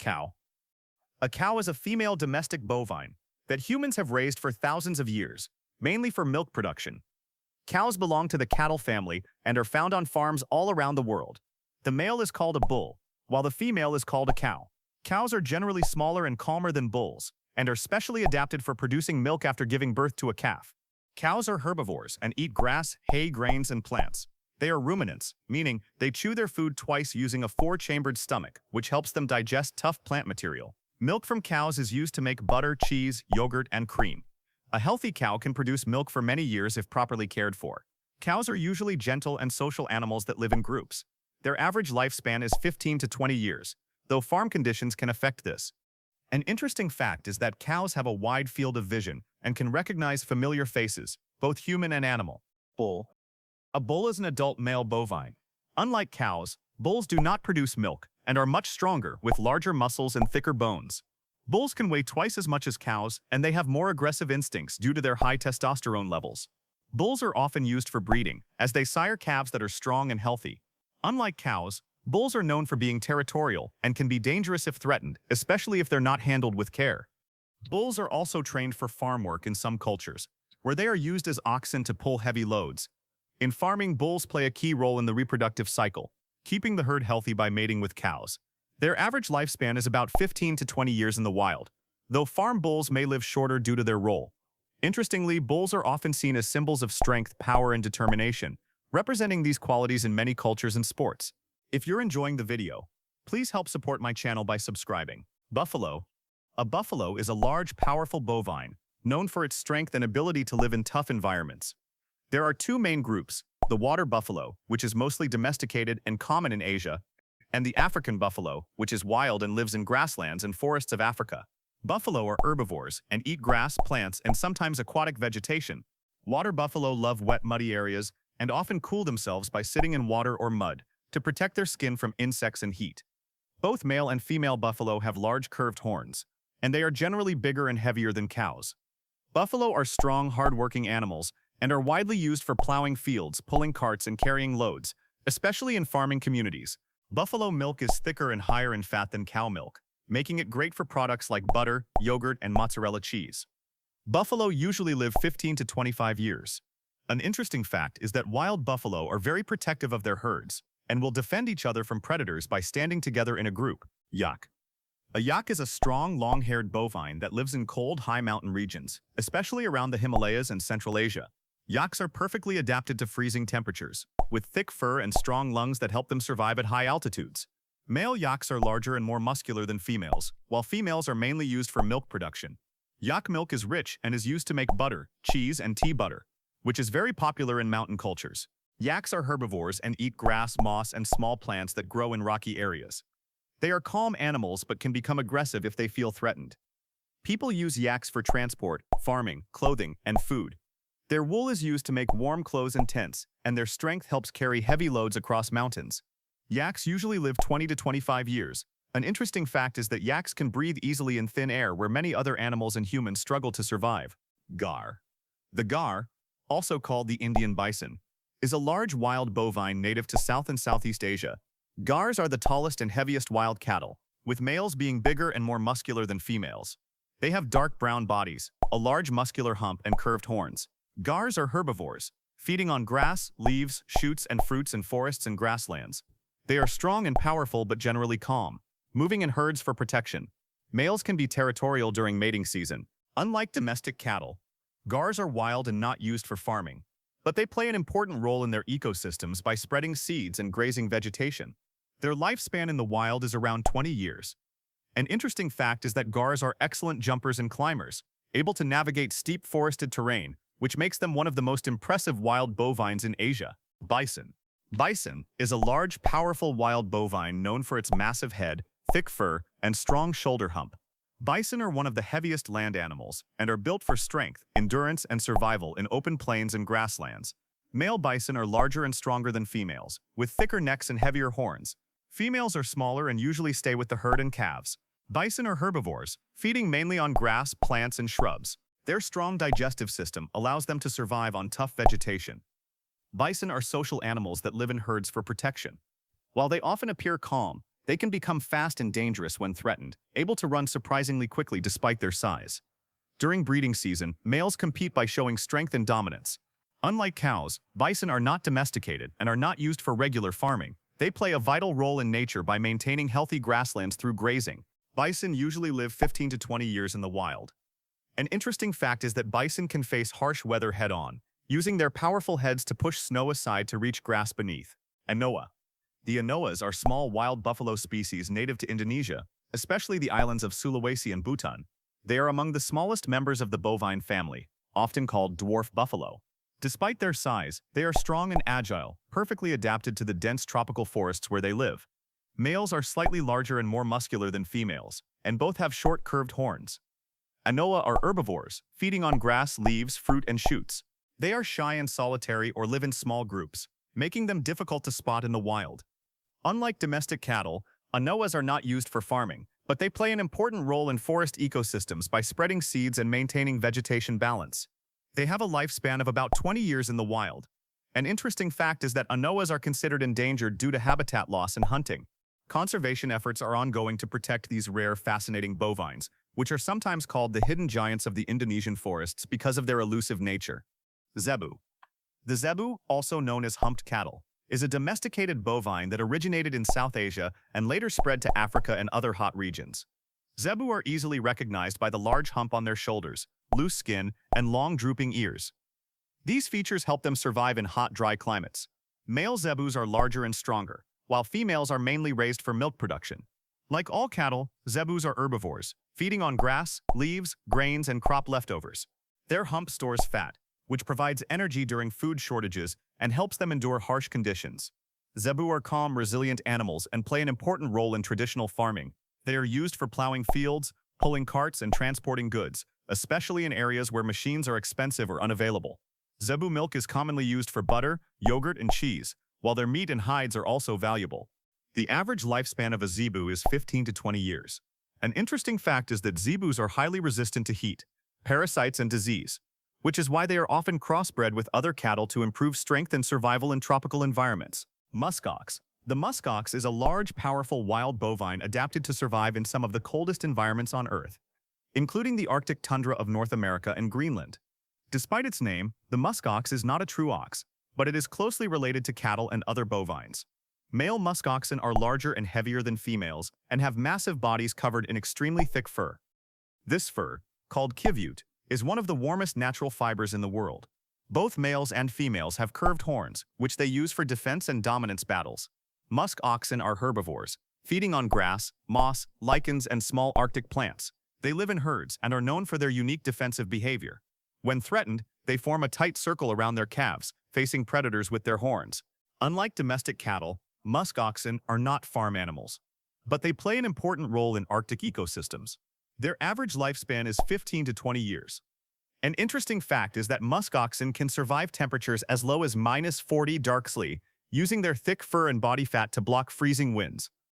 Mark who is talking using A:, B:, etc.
A: Cow. A cow is a female domestic bovine that humans have raised for thousands of years, mainly for milk production. Cows belong to the cattle family and are found on farms all around the world. The male is called a bull, while the female is called a cow. Cows are generally smaller and calmer than bulls, and are specially adapted for producing milk after giving birth to a calf. Cows are herbivores and eat grass, hay, grains, and plants. They are ruminants, meaning they chew their food twice using a four-chambered stomach, which helps them digest tough plant material. Milk from cows is used to make butter, cheese, yogurt, and cream. A healthy cow can produce milk for many years if properly cared for. Cows are usually gentle and social animals that live in groups. Their average lifespan is 15 to 20 years, though farm conditions can affect this. An interesting fact is that cows have a wide field of vision and can recognize familiar faces, both human and animal. Bull. A bull is an adult male bovine. Unlike cows, bulls do not produce milk and are much stronger with larger muscles and thicker bones. Bulls can weigh twice as much as cows, and they have more aggressive instincts due to their high testosterone levels. Bulls are often used for breeding, as they sire calves that are strong and healthy. Unlike cows, bulls are known for being territorial and can be dangerous if threatened, especially if they're not handled with care. Bulls are also trained for farm work in some cultures, where they are used as oxen to pull heavy loads. In farming, bulls play a key role in the reproductive cycle, keeping the herd healthy by mating with cows. Their average lifespan is about 15 to 20 years in the wild, though farm bulls may live shorter due to their role. Interestingly, bulls are often seen as symbols of strength, power, and determination, representing these qualities in many cultures and sports. If you're enjoying the video, please help support my channel by subscribing. Buffalo. A buffalo is a large, powerful bovine, known for its strength and ability to live in tough environments. There are two main groups: the water buffalo, which is mostly domesticated and common in Asia, and the African buffalo, which is wild and lives in grasslands and forests of Africa. Buffalo are herbivores and eat grass, plants, and sometimes aquatic vegetation. Water buffalo love wet, muddy areas and often cool themselves by sitting in water or mud to protect their skin from insects and heat. Both male and female buffalo have large curved horns, and they are generally bigger and heavier than cows. Buffalo are strong, hard-working animals and are widely used for plowing fields, pulling carts, and carrying loads, especially in farming communities. Buffalo milk is thicker and higher in fat than cow milk, making it great for products like butter, yogurt, and mozzarella cheese. Buffalo usually live 15 to 25 years. An interesting fact is that wild buffalo are very protective of their herds and will defend each other from predators by standing together in a group. Yak. A yak is a strong, long-haired bovine that lives in cold, high mountain regions, especially around the Himalayas and Central Asia. Yaks are perfectly adapted to freezing temperatures, with thick fur and strong lungs that help them survive at high altitudes. Male yaks are larger and more muscular than females, while females are mainly used for milk production. Yak milk is rich and is used to make butter, cheese, and tea butter, which is very popular in mountain cultures. Yaks are herbivores and eat grass, moss, and small plants that grow in rocky areas. They are calm animals but can become aggressive if they feel threatened. People use yaks for transport, farming, clothing, and food. Their wool is used to make warm clothes and tents, and their strength helps carry heavy loads across mountains. Yaks usually live 20 to 25 years. An interesting fact is that yaks can breathe easily in thin air where many other animals and humans struggle to survive. Gaur. The gaur, also called the Indian bison, is a large wild bovine native to South and Southeast Asia. Gaurs are the tallest and heaviest wild cattle, with males being bigger and more muscular than females. They have dark brown bodies, a large muscular hump, and curved horns. Gaurs are herbivores, feeding on grass, leaves, shoots, and fruits in forests and grasslands. They are strong and powerful but generally calm, moving in herds for protection. Males can be territorial during mating season. Unlike domestic cattle, gaurs are wild and not used for farming, but they play an important role in their ecosystems by spreading seeds and grazing vegetation. Their lifespan in the wild is around 20 years. An interesting fact is that gaurs are excellent jumpers and climbers, able to navigate steep forested terrain, which makes them one of the most impressive wild bovines in Asia. Bison. Bison is a large, powerful wild bovine known for its massive head, thick fur, and strong shoulder hump. Bison are one of the heaviest land animals and are built for strength, endurance, and survival in open plains and grasslands. Male bison are larger and stronger than females, with thicker necks and heavier horns. Females are smaller and usually stay with the herd and calves. Bison are herbivores, feeding mainly on grass, plants, and shrubs. Their strong digestive system allows them to survive on tough vegetation. Bison are social animals that live in herds for protection. While they often appear calm, They can become fast and dangerous when threatened, able to run surprisingly quickly despite their size. During breeding season, males compete by showing strength and dominance. Unlike cows, bison are not domesticated and are not used for regular farming. They play a vital role in nature by maintaining healthy grasslands through grazing. Bison usually live 15 to 20 years in the wild. An interesting fact is that bison can face harsh weather head-on, using their powerful heads to push snow aside to reach grass beneath. Anoa. The Anoas are small wild buffalo species native to Indonesia, especially the islands of Sulawesi and Buton. They are among the smallest members of the bovine family, often called dwarf buffalo. Despite their size, they are strong and agile, perfectly adapted to the dense tropical forests where they live. Males are slightly larger and more muscular than females, and both have short curved horns. Anoa are herbivores, feeding on grass, leaves, fruit, and shoots. They are shy and solitary or live in small groups, making them difficult to spot in the wild. Unlike domestic cattle, Anoas are not used for farming, but they play an important role in forest ecosystems by spreading seeds and maintaining vegetation balance. They have a lifespan of about 20 years in the wild. An interesting fact is that Anoas are considered endangered due to habitat loss and hunting. Conservation efforts are ongoing to protect these rare, fascinating bovines, which are sometimes called the hidden giants of the Indonesian forests because of their elusive nature. Zebu. The zebu, also known as humped cattle, is a domesticated bovine that originated in South Asia and later spread to Africa and other hot regions. Zebu are easily recognized by the large hump on their shoulders, loose skin, and long drooping ears. These features help them survive in hot, dry climates. Male zebus are larger and stronger, while females are mainly raised for milk production. Like all cattle, zebus are herbivores, feeding on grass, leaves, grains, and crop leftovers. Their hump stores fat, which provides energy during food shortages and helps them endure harsh conditions. Zebu are calm, resilient animals and play an important role in traditional farming. They are used for plowing fields, pulling carts, and transporting goods, especially in areas where machines are expensive or unavailable. Zebu milk is commonly used for butter, yogurt, and cheese, while their meat and hides are also valuable. The average lifespan of a zebu is 15 to 20 years. An interesting fact is that zebus are highly resistant to heat, parasites, and disease, which is why they are often crossbred with other cattle to improve strength and survival in tropical environments. Musk Ox. The musk ox is a large, powerful wild bovine adapted to survive in some of the coldest environments on Earth, including the Arctic tundra of North America and Greenland. Despite its name, the musk ox is not a true ox, but it is closely related to cattle and other bovines. Male musk oxen are larger and heavier than females and have massive bodies covered in extremely thick fur. This fur, called kivute, is one of the warmest natural fibers in the world. Both males and females have curved horns, which they use for defense and dominance battles. Musk oxen are herbivores, feeding on grass, moss, lichens, and small Arctic plants. They live in herds and are known for their unique defensive behavior. When threatened, they form a tight circle around their calves, facing predators with their horns. Unlike domestic cattle, musk oxen are not farm animals, but they play an important role in Arctic ecosystems. Their average lifespan is 15 to 20 years. An interesting fact is that musk oxen can survive temperatures as low as -40 darksly, using their thick fur and body fat to block freezing winds.